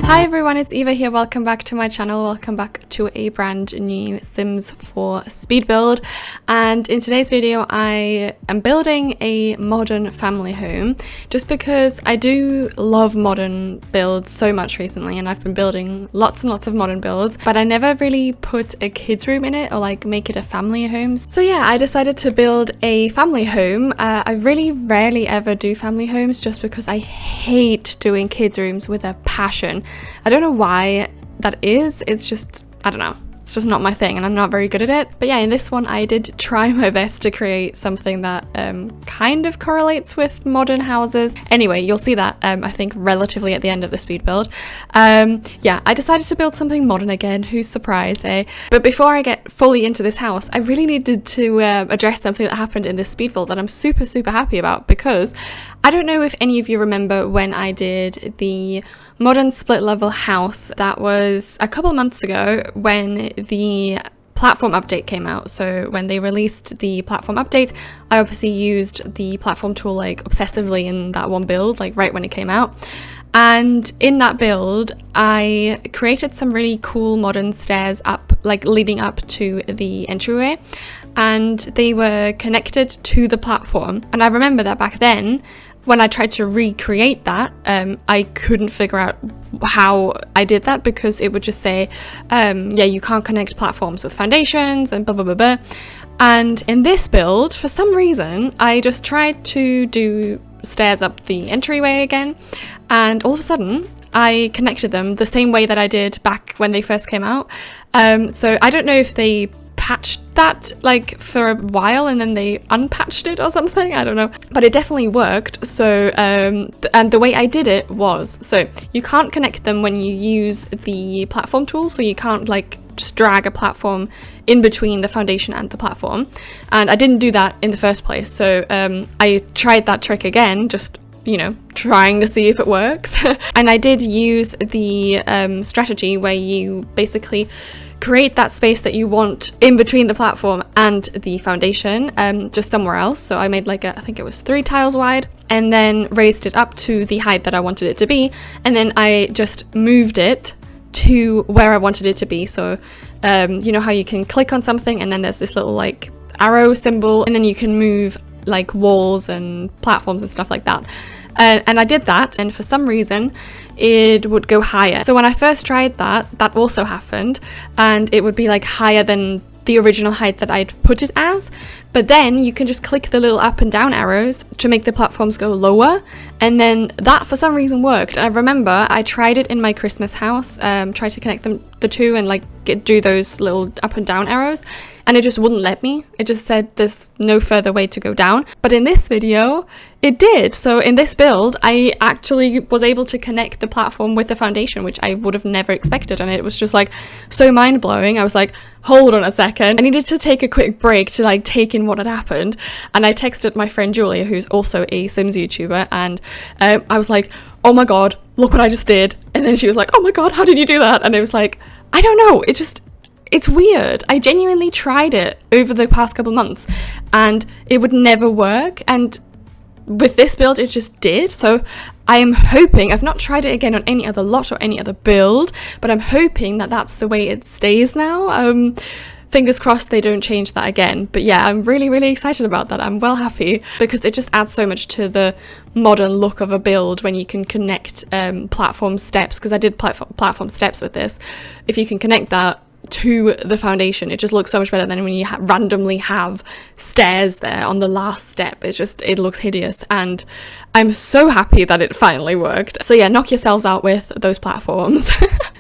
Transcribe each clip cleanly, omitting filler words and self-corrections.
Hi everyone, it's Eva here. Welcome back to my channel. Welcome back to a brand new Sims 4 speed build. And in today's video, I am building a modern family home just because I do love modern builds so much recently, and I've been building lots and lots of modern builds, but I never really put a kids room in it or like make it a family home. So yeah, I decided to build a family home. I really rarely ever do family homes just because I hate doing kids rooms with a passion. I don't know why that is. It's just, I don't know. It's just not my thing and I'm not very good at it. But yeah, in this one I did try my best to create something that kind of correlates with modern houses. Anyway, you'll see that I think relatively at the end of the speed build. Yeah, I decided to build something modern again. Who's surprised, eh? But before I get fully into this house, I really needed to address something that happened in this speed build that I'm super happy about, because I don't know if any of you remember when I did the modern split level house. That was a couple months ago when the platform update came out. So when they released the platform update, I obviously used the platform tool like obsessively in that one build, like right when it came out. And in that build, I created some really cool modern stairs up, like leading up to the entryway, and they were connected to the platform. And I remember that back then, when I tried to recreate that, I couldn't figure out how I did that, because it would just say, yeah, you can't connect platforms with foundations and blah, blah, blah, blah. And in this build, for some reason, I just tried to do stairs up the entryway again, and all of a sudden, I connected them the same way that I did back when they first came out. So I don't know if they patched that like for a while and then they unpatched it or something, I don't know, but it definitely worked. So and the way I did it was, so you can't connect them when you use the platform tool, so you can't like just drag a platform in between the foundation and the platform, and I didn't do that in the first place. So I tried that trick again, just, you know, trying to see if it works. And I did use the strategy where you basically create that space that you want in between the platform and the foundation, just somewhere else. So I made like I think it was 3 tiles wide, and then raised it up to the height that I wanted it to be, and then I just moved it to where I wanted it to be. So you know how you can click on something and then there's this little like arrow symbol, and then you can move like walls and platforms and stuff like that. And I did that, and for some reason it would go higher. So when I first tried that, that also happened, and it would be like higher than the original height that I'd put it as. But then you can just click the little up and down arrows to make the platforms go lower, and then that for some reason worked. And I remember I tried it in my Christmas house, tried to connect the two and like do those little up and down arrows, and it just wouldn't let me. It just said there's no further way to go down. But in this video, it did. So in this build, I actually was able to connect the platform with the foundation, which I would have never expected. And it was just like so mind blowing. I was like, hold on a second. I needed to take a quick break to like take in what had happened. And I texted my friend Julia, who's also a Sims YouTuber, and I was like, oh my God, look what I just did. And then she was like, oh my God, how did you do that? And I was like, I don't know. It's weird. I genuinely tried it over the past couple months and it would never work. And with this build, it just did. So I am hoping, I've not tried it again on any other lot or any other build, but I'm hoping that that's the way it stays now. Fingers crossed they don't change that again. But yeah, I'm really excited about that. I'm well happy because it just adds so much to the modern look of a build when you can connect platform steps, because I did platform steps with this. If you can connect that to the foundation, it just looks so much better than when you randomly have stairs there on the last step. It looks hideous, and I'm so happy that it finally worked. So yeah, knock yourselves out with those platforms.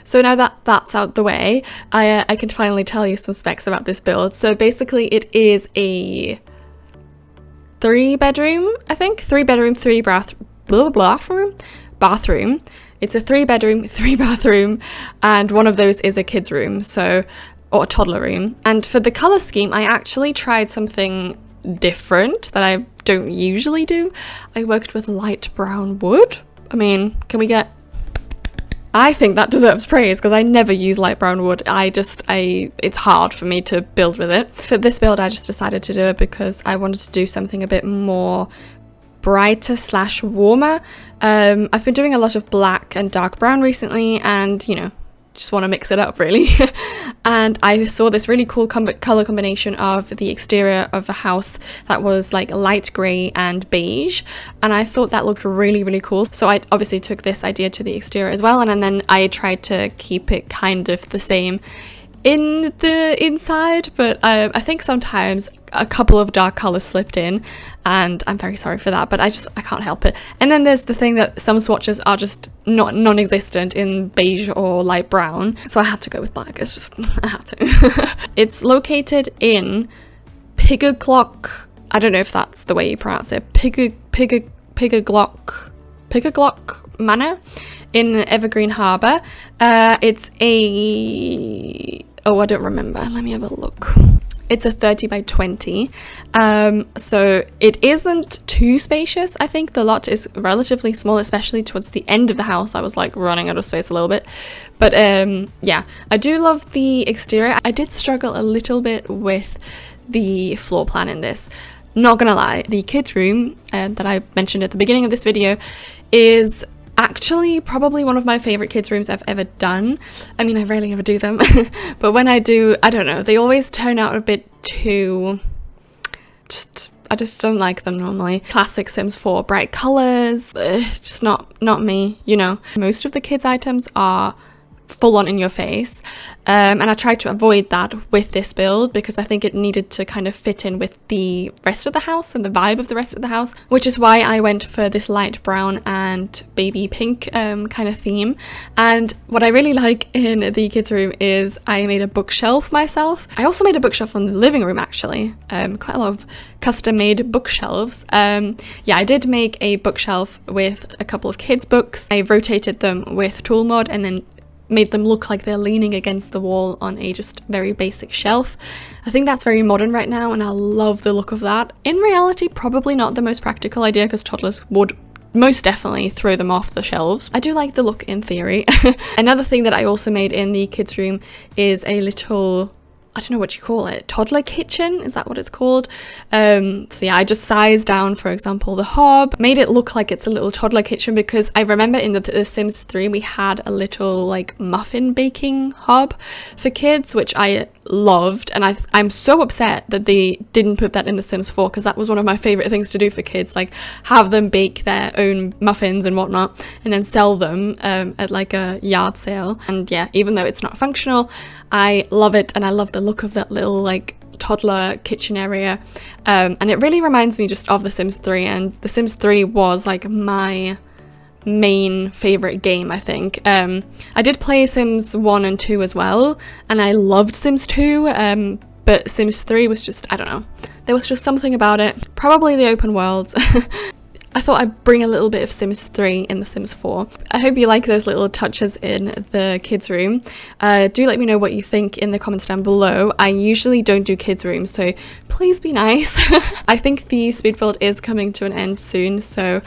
So now that that's out the way, I can finally tell you some specs about this build. So basically it is a 3-bedroom, I think, 3-bedroom, 3-bathroom. It's a 3-bedroom, 3-bathroom, and one of those is a kid's room, or a toddler room. And for the color scheme, I actually tried something different that I don't usually do. I worked with light brown wood. I mean, I think that deserves praise because I never use light brown wood. It's hard for me to build with it. For this build, I just decided to do it because I wanted to do something a bit more brighter slash warmer. I've been doing a lot of black and dark brown recently, and you know, just want to mix it up really. And I saw this really cool color combination of the exterior of a house that was like light grey and beige, and I thought that looked really, really cool. So I obviously took this idea to the exterior as well, and then I tried to keep it kind of the same in the inside, but I think sometimes a couple of dark colors slipped in, and I'm very sorry for that, but I can't help it. And then there's the thing that some swatches are just not non-existent in beige or light brown, so I had to go with black. It's just, I had to. It's located in Pigulock, I don't know if that's the way you pronounce it, Pigulock Manor in Evergreen Harbour. It's a, oh, I don't remember, let me have a look. It's a 30 by 20, so it isn't too spacious. I think the lot is relatively small, especially towards the end of the house. I was like running out of space a little bit, but yeah, I do love the exterior. I did struggle a little bit with the floor plan in this. Not gonna lie, the kids' room that I mentioned at the beginning of this video is actually probably one of my favorite kids' rooms I've ever done. I mean, I rarely ever do them, but when I do, I don't know, they always turn out a bit too, I just don't like them normally. Classic Sims 4 bright colors, just not me, you know. Most of the kids' items are full on in your face, and I tried to avoid that with this build because I think it needed to kind of fit in with the rest of the house and the vibe of the rest of the house, which is why I went for this light brown and baby pink kind of theme. And what I really like in the kids' room is I made a bookshelf myself. I also made a bookshelf in the living room actually, quite a lot of custom made bookshelves. Yeah, I did make a bookshelf with a couple of kids' books. I rotated them with tool mod and then made them look like they're leaning against the wall on a just very basic shelf. I think that's very modern right now, and I love the look of that. In reality, probably not the most practical idea because toddlers would most definitely throw them off the shelves. I do like the look in theory. Another thing that I also made in the kids' room is a little, I don't know what you call it, toddler kitchen, is that what it's called? So yeah, I just sized down, for example, the hob, made it look like it's a little toddler kitchen because I remember in the Sims 3 we had a little like muffin baking hob for kids, which I loved, and I'm so upset that they didn't put that in the Sims 4 because that was one of my favorite things to do for kids, like have them bake their own muffins and whatnot and then sell them at like a yard sale. And yeah, even though it's not functional, I love it, and I love the look of that little like toddler kitchen area, and it really reminds me just of The Sims 3, and The Sims 3 was like my main favorite game, I think. I did play Sims 1 and 2 as well, and I loved Sims 2, but Sims 3 was just, I don't know, there was just something about it, probably the open worlds. I thought I'd bring a little bit of Sims 3 in The Sims 4. I hope you like those little touches in the kids' room. Do let me know what you think in the comments down below. I usually don't do kids' rooms, so please be nice. I think the speed build is coming to an end soon, so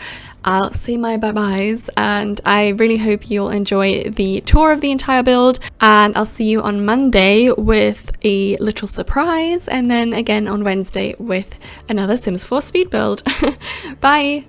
I'll say my bye-byes, and I really hope you'll enjoy the tour of the entire build, and I'll see you on Monday with a little surprise, and then again on Wednesday with another Sims 4 speed build. Bye!